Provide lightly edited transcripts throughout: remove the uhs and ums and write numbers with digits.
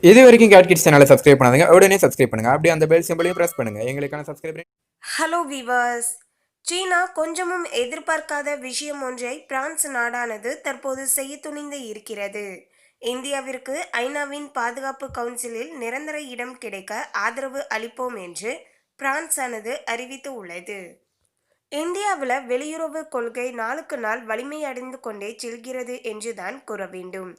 இது வரைக்கும் gate kids சேனலை சப்ஸ்கிரைப் பண்ணாதீங்க, உடனே சப்ஸ்கிரைப் பண்ணுங்க. அப்படியே அந்த பெல் சிம்பளையும் பிரஸ் பண்ணுங்க. எங்களுக்கான சப்ஸ்கிரைபர். Hello viewers. சீனா கொஞ்சமும் எதிர்பார்க்காத விஷயம் ஒன்றை பிரான்ஸ் நாடானது தற்போது செய்ய துணிந்து இருக்கிறது. இந்தியாவிற்கு ஐநாவின் பாதுகாப்பு கவுன்சிலில் நிரந்தர இடம் கிடைக்க ஆதரவு அளிப்போம் என்று பிரான்ஸ் ஆனது அறிவித்து உள்ளது. இந்தியாவில் வெளியுறவு கொள்கை நாளுக்கு நாள் வலிமையடைந்து கொண்டே செல்கிறது என்றுதான் கூற வேண்டும்.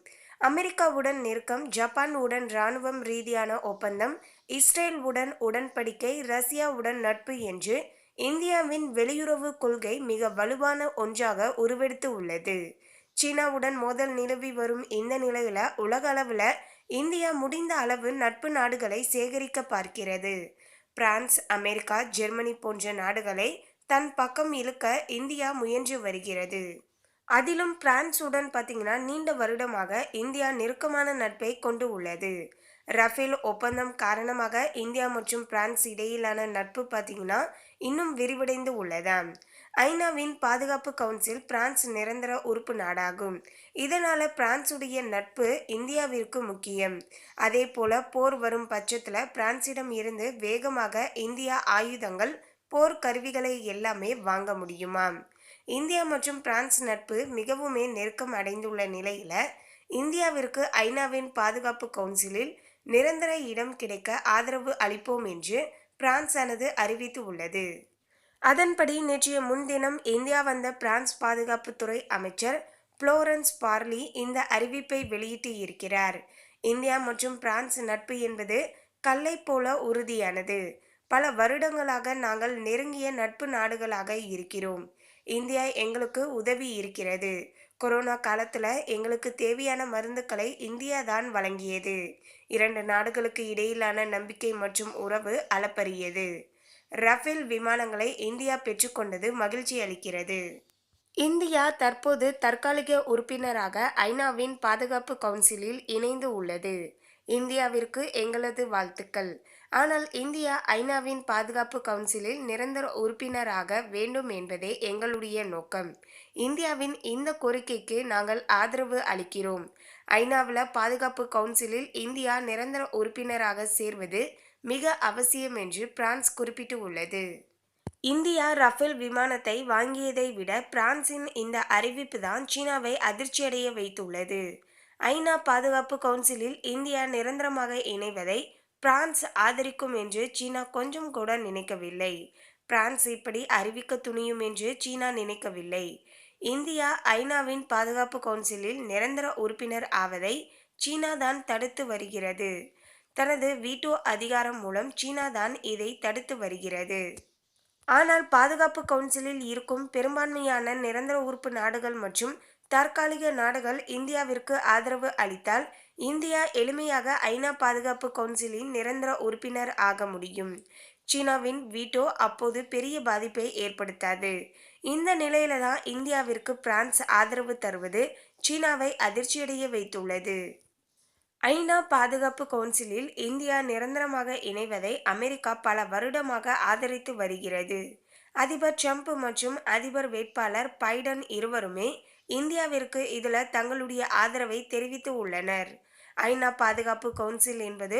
அமெரிக்காவுடன் நெருக்கம், ஜப்பான் உடன் இராணுவம் ரீதியான ஒப்பந்தம், இஸ்ரேல் உடன் உடன்படிக்கை, ரஷ்யாவுடன் நட்பு என்று இந்தியாவின் வெளியுறவு கொள்கை மிக வலுவான ஒன்றாக உருவெடுத்து உள்ளது. சீனாவுடன் மோதல் நிலவி வரும் இந்த நிலையில உலக அளவில் இந்தியா முடிந்த அளவு நட்பு நாடுகளை சேகரிக்க பார்க்கிறது. பிரான்ஸ், அமெரிக்கா, ஜெர்மனி போன்ற நாடுகளை தன் பக்கம் இழுக்க இந்தியா முயன்று வருகிறது. அதிலும் பிரான்சுடன் பார்த்தீங்கன்னா நீண்ட வருடமாக இந்தியா நெருக்கமான நட்பை கொண்டு உள்ளது. ரஃபேல் ஒப்பந்தம் காரணமாக இந்தியா மற்றும் பிரான்ஸ் இடையிலான நட்பு பார்த்தீங்கன்னா இன்னும் விரிவடைந்து உள்ளது. ஐநாவின் பாதுகாப்பு கவுன்சில் பிரான்ஸ் நிரந்தர உறுப்பு நாடாகும். இதனால பிரான்சுடைய நட்பு இந்தியாவிற்கு முக்கியம். அதே போல போர் வரும் பட்சத்தில் பிரான்சிடம் இருந்து வேகமாக இந்தியா ஆயுதங்கள், போர் கருவிகளை எல்லாமே வாங்க முடியுமாம். இந்தியா மற்றும் பிரான்ஸ் நட்பு மிகவுமே நெருக்கம் அடைந்துள்ள நிலையில இந்தியாவிற்கு ஐநாவின் பாதுகாப்பு கவுன்சிலில் நிரந்தர இடம் கிடைக்க ஆதரவு அளிப்போம் என்று பிரான்ஸ் ஆனது அறிவித்து உள்ளது. அதன்படி நேற்றைய முன்தினம் இந்தியா வந்த பிரான்ஸ் பாதுகாப்புத்துறை அமைச்சர் புளோரன்ஸ் பார்லி இந்த அறிவிப்பை வெளியிட்டு இருக்கிறார். இந்தியா மற்றும் பிரான்ஸ் நட்பு என்பது கல்லை போல உறுதியானது. பல வருடங்களாக நாங்கள் நெருங்கிய நட்பு நாடுகளாக இருக்கிறோம். இந்தியா எங்களுக்கு உதவி இருக்கிறது. கொரோனா காலத்துல எங்களுக்கு தேவையான மருந்துகளை இந்தியா தான் வழங்கியது. 2 நாடுகளுக்கு இடையிலான நம்பிக்கை மற்றும் உறவு அளப்பரியது. ரஃபேல் விமானங்களை இந்தியா பெற்றுக்கொண்டது மகிழ்ச்சி அளிக்கிறது. இந்தியா தற்போது தற்காலிக உறுப்பினராக ஐநாவின் பாதுகாப்பு கவுன்சிலில் இணைந்து உள்ளது. இந்தியாவிற்கு எங்களது வாழ்த்துக்கள். ஆனால் இந்தியா ஐநாவின் பாதுகாப்பு கவுன்சிலில் நிரந்தர உறுப்பினராக வேண்டும் என்பதே எங்களுடைய நோக்கம். இந்தியாவின் இந்த கோரிக்கைக்கு நாங்கள் ஆதரவு அளிக்கிறோம். ஐநாவில் பாதுகாப்பு கவுன்சிலில் இந்தியா நிரந்தர உறுப்பினராக சேர்வது மிக அவசியம் என்று பிரான்ஸ் குறிப்பிட்டு உள்ளது. இந்தியா ரஃபேல் விமானத்தை வாங்கியதை விட பிரான்சின் இந்த அறிவிப்பு தான் சீனாவை அதிர்ச்சியடைய வைத்துள்ளது. ஐநா பாதுகாப்பு கவுன்சிலில் இந்தியா நிரந்தரமாக இணைவதை பிரான்ஸ் ஆதரிக்கும் என்று சீனா கொஞ்சம் கூட நினைக்கவில்லை. பிரான்ஸ் இப்படி அறிவிக்க துணியும் என்று சீனா நினைக்கவில்லை. இந்தியா ஐநாவின் பாதுகாப்பு கவுன்சிலில் நிரந்தர உறுப்பினர் ஆவதை சீனா தான் தடுத்து வருகிறது. தனது வீட்டோ அதிகாரம் மூலம் சீனா தான் இதை தடுத்து வருகிறது. ஆனால் பாதுகாப்பு கவுன்சிலில் இருக்கும் பெரும்பான்மையான நிரந்தர உறுப்பு நாடுகள் மற்றும் தற்காலிக நாடுகள் இந்தியாவிற்கு ஆதரவு அளித்தால் இந்தியா எளிமையாக ஐநா பாதுகாப்பு கவுன்சிலின் நிரந்தர உறுப்பினர் ஆக முடியும். சீனாவின் வீட்டோ அப்போது பெரிய பாதிப்பை ஏற்படுத்தாது. இந்த நிலையில தான் இந்தியாவிற்கு பிரான்ஸ் ஆதரவு தருவது சீனாவை அதிர்ச்சியடைய வைத்துள்ளது. ஐநா பாதுகாப்பு கவுன்சிலில் இந்தியா நிரந்தரமாக இணைவதை அமெரிக்கா பல வருடமாக ஆதரித்து வருகிறது. அதிபர் ட்ரம்ப் மற்றும் அதிபர் வேட்பாளர் பைடன் இருவருமே இந்தியாவிற்கு இதில் தங்களுடைய ஆதரவை தெரிவித்து உள்ளனர். ஐநா பாதுகாப்பு கவுன்சில் என்பது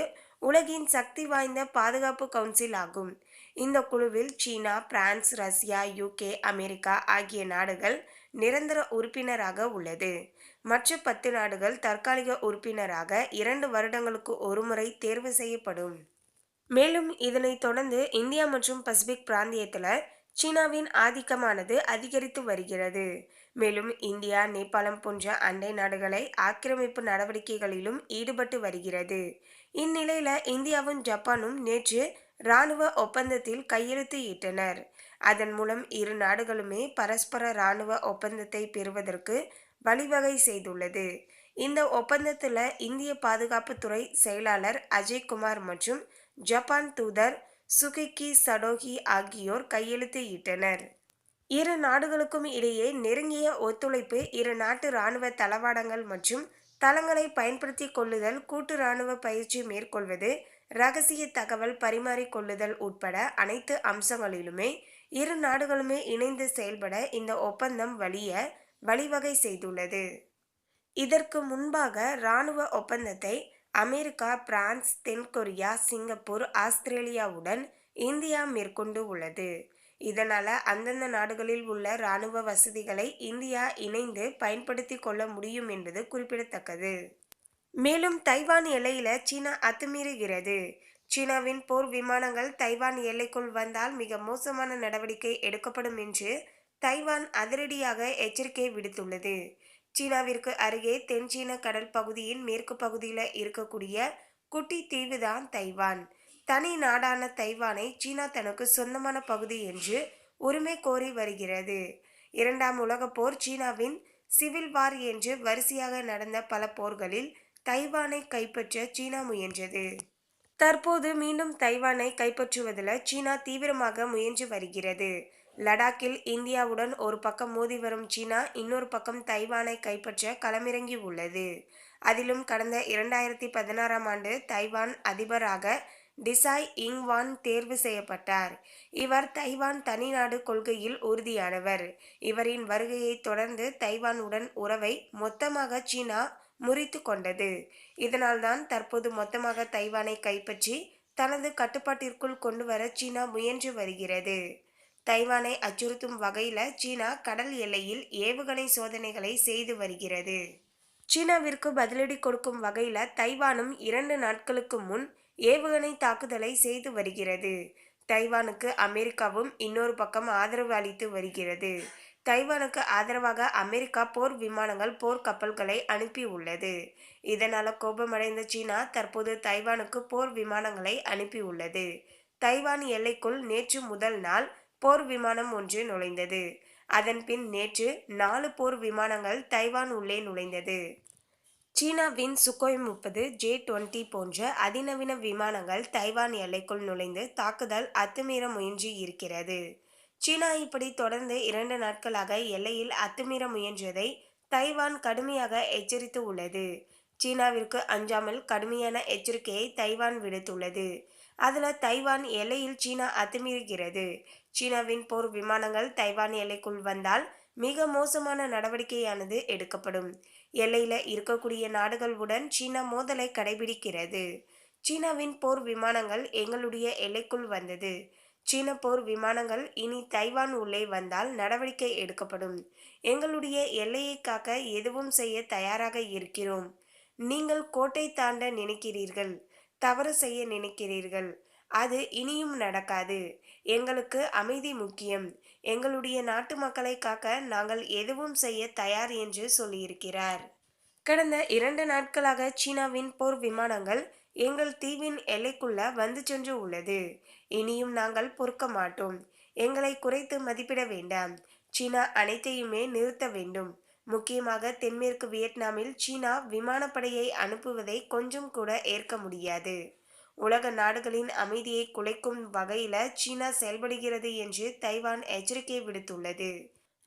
உலகின் சக்தி வாய்ந்த பாதுகாப்பு கவுன்சில் ஆகும். இந்த குழுவில் சீனா, பிரான்ஸ், ரஷ்யா, UK, அமெரிக்கா ஆகிய நாடுகள் நிரந்தர உறுப்பினராக உள்ளது. மற்ற 10 நாடுகள் தற்காலிக உறுப்பினராக 2 வருடங்களுக்கு ஒருமுறை தேர்வு செய்யப்படும். மேலும் இதனைத் தொடர்ந்து இந்தியா மற்றும் பசிபிக் பிராந்தியத்தில் சீனாவின் ஆதிக்கமானது அதிகரித்து வருகிறது. மேலும் இந்தியா, நேபாளம் போன்ற அண்டை நாடுகளை ஆக்கிரமிப்பு நடவடிக்கைகளிலும் ஈடுபட்டு வருகிறது. இந்நிலையில இந்தியாவும் ஜப்பானும் நேற்று இராணுவ ஒப்பந்தத்தில் கையெழுத்து இட்டனர். அதன் மூலம் இரு நாடுகளுமே பரஸ்பர இராணுவ ஒப்பந்தத்தை பெறுவதற்கு வழிவகை செய்துள்ளது. இந்த ஒப்பந்தத்தில் இந்திய பாதுகாப்புத்துறை செயலாளர் அஜய்குமார் மற்றும் ஜப்பான் தூதர் சுகிகி சடோகி ஆகியோர் கையெழுத்து இட்டனர். இரு நாடுகளுக்கும் இடையே நெருங்கிய ஒத்துழைப்பு, இரு நாட்டு இராணுவ தளவாடங்கள் மற்றும் தளங்களை பயன்படுத்தி கொள்ளுதல், கூட்டு இராணுவ பயிற்சி மேற்கொள்வது, இரகசிய தகவல் பரிமாறிக்கொள்ளுதல் உட்பட அனைத்து அம்சங்களிலுமே இரு நாடுகளுமே இணைந்து செயல்பட இந்த ஒப்பந்தம் வழிவகை செய்துள்ளது. இதற்கு முன்பாக இராணுவ ஒப்பந்தத்தை அமெரிக்கா, பிரான்ஸ், தென்கொரியா, சிங்கப்பூர், ஆஸ்திரேலியாவுடன் இந்தியா மேற்கொண்டு உள்ளது. இதனால அந்தந்த நாடுகளில் உள்ள ராணுவ வசதிகளை இந்தியா இணைந்து பயன்படுத்திக் கொள்ள முடியும் என்பது குறிப்பிடத்தக்கது. மேலும் தைவான் எல்லையில சீனா அத்துமீறுகிறது. சீனாவின் போர் விமானங்கள் தைவான் எல்லைக்குள் வந்தால் மிக மோசமான நடவடிக்கை எடுக்கப்படும் என்று தைவான் அதிரடியாக எச்சரிக்கை விடுத்துள்ளது. சீனாவிற்கு அருகே தென் சீன கடல் பகுதியின் மேற்கு பகுதியில் இருக்கக்கூடிய குட்டி தீவுதான் தைவான். தனி நாடான தைவானை சீனா தனக்கு சொந்தமான பகுதி என்று உரிமை கோரி வருகிறது. இரண்டாம் உலகப் போர், சீனாவின் சிவில் வார் என்று வரிசையாக நடந்த பல போர்களில் தைவானை கைப்பற்ற சீனா முயன்றது. தற்போது மீண்டும் தைவானை கைப்பற்றுவதில் சீனா தீவிரமாக முயன்று வருகிறது. லடாக்கில் இந்தியாவுடன் ஒரு பக்கம் மோதி வரும் சீனா இன்னொரு பக்கம் தைவானை கைப்பற்ற களமிறங்கி உள்ளது. அதிலும் கடந்த 2016ஆம் ஆண்டு தைவான் அதிபராக டிசாய் இங்வான் தேர்வு செய்யப்பட்டார். இவர் தைவான் தனிநாடு கொள்கையில் உறுதியானவர். இவரின் வருகையை தொடர்ந்து தைவானுடன் உறவை மொத்தமாக சீனா முறித்து கொண்டது. இதனால்தான் தற்போது மொத்தமாக தைவானை கைப்பற்றி தனது கட்டுப்பாட்டிற்குள் கொண்டு வர சீனா முயன்று வருகிறது. தைவானை அச்சுறுத்தும் வகையில சீனா கடல் எல்லையில் ஏவுகணை சோதனைகளை செய்து வருகிறது. சீனாவிற்கு பதிலடி கொடுக்கும் வகையில தைவானும் 2 நாட்களுக்கு முன் ஏவுகணை தாக்குதலை செய்து வருகிறது. தைவானுக்கு அமெரிக்காவும் இன்னொரு பக்கம் ஆதரவு அளித்து வருகிறது. தைவானுக்கு ஆதரவாக அமெரிக்கா போர் விமானங்கள், போர் கப்பல்களை அனுப்பி உள்ளது. இதனால கோபமடைந்த சீனா தற்போது தைவானுக்கு போர் விமானங்களை அனுப்பி உள்ளது. தைவான் எல்லைக்குள் நேற்று முதல் நாள் போர் விமானம் ஒன்று நுழைந்தது. அதன் பின் நேற்று 4 போர் விமானங்கள் தைவான் உள்ளே நுழைந்தது. சீனாவின் சுகோய் 30, J-20 போன்ற அதிநவீன விமானங்கள் தைவான் எல்லைக்குள் நுழைந்து தாக்குதல் அத்துமீற முயன்று இருக்கிறது. சீனா இப்படி தொடர்ந்து 2 நாட்களாக எல்லையில் அத்துமீற முயன்றதை தைவான் கடுமையாக எச்சரித்து உள்ளது. சீனாவிற்கு அஞ்சாமல் கடுமையான எச்சரிக்கையை தைவான் விடுத்துள்ளது. அதுல தைவான் எல்லையில் சீனா அத்துமீறுகிறது. சீனாவின் போர் விமானங்கள் தைவான் எல்லைக்குள் வந்தால் மிக மோசமான நடவடிக்கையானது எடுக்கப்படும். எல்லையில இருக்கக்கூடிய நாடுகளுடன் சீனா மோதலை கடைபிடிக்கிறது. சீனாவின் போர் விமானங்கள் எங்களுடைய எல்லைக்குள் வந்தது. சீன போர் விமானங்கள் இனி தைவான் உள்ளே வந்தால் நடவடிக்கை எடுக்கப்படும். எங்களுடைய எல்லையை காக்க எதுவும் செய்ய தயாராக இருக்கிறோம். நீங்கள் கோட்டை தாண்ட நினைக்கிறீர்கள், தவறு செய்ய நினைக்கிறீர்கள். அது இனியும் நடக்காது. எங்களுக்கு அமைதி முக்கியம். எங்களுடைய நாட்டு மக்களை காக்க நாங்கள் எதுவும் செய்ய தயார் என்று சொல்லியிருக்கிறார். கடந்த 2 நாட்களாக சீனாவின் போர் விமானங்கள் எங்கள் தீவின் எல்லைக்குள்ள வந்து சென்று உள்ளது. இனியும் நாங்கள் பொறுக்க மாட்டோம். எங்களை குறைத்து மதிப்பிட வேண்டாம். சீனா அனைத்தையுமே நிறுத்த வேண்டும். முக்கியமாக தென்மேற்கு வியட்நாமில் சீனா விமானப்படையை அனுப்புவதை கொஞ்சம் கூட ஏற்க முடியாது. உலக நாடுகளின் அமைதியை குலைக்கும் வகையில சீனா செயல்படுகிறது என்று தைவான் எச்சரிக்கை விடுத்துள்ளது.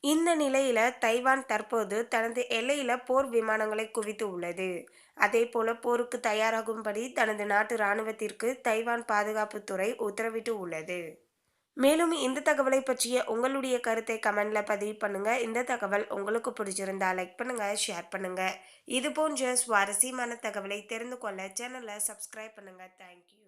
இந்த நிலையில தைவான் தற்போது தனது எல்லையில போர் விமானங்களை குவித்து உள்ளது. அதே போல போருக்கு தயாராகும்படி தனது நாட்டு இராணுவத்திற்கு தைவான் பாதுகாப்புத்துறை உத்தரவிட்டு உள்ளது. மேலும் இந்த தகவலை பற்றிய உங்களுடைய கருத்தை கமெண்ட்ல பதிவு பண்ணுங்க. இந்த தகவல் உங்களுக்கு பிடிச்சிருந்தா லைக் பண்ணுங்க, ஷேர் பண்ணுங்க. இது போன்ற சுவாரஸ்யமான தகவலை தெரிந்து கொள்ள சேனலை சப்ஸ்கிரைப் பண்ணுங்க. தேங்க்யூ.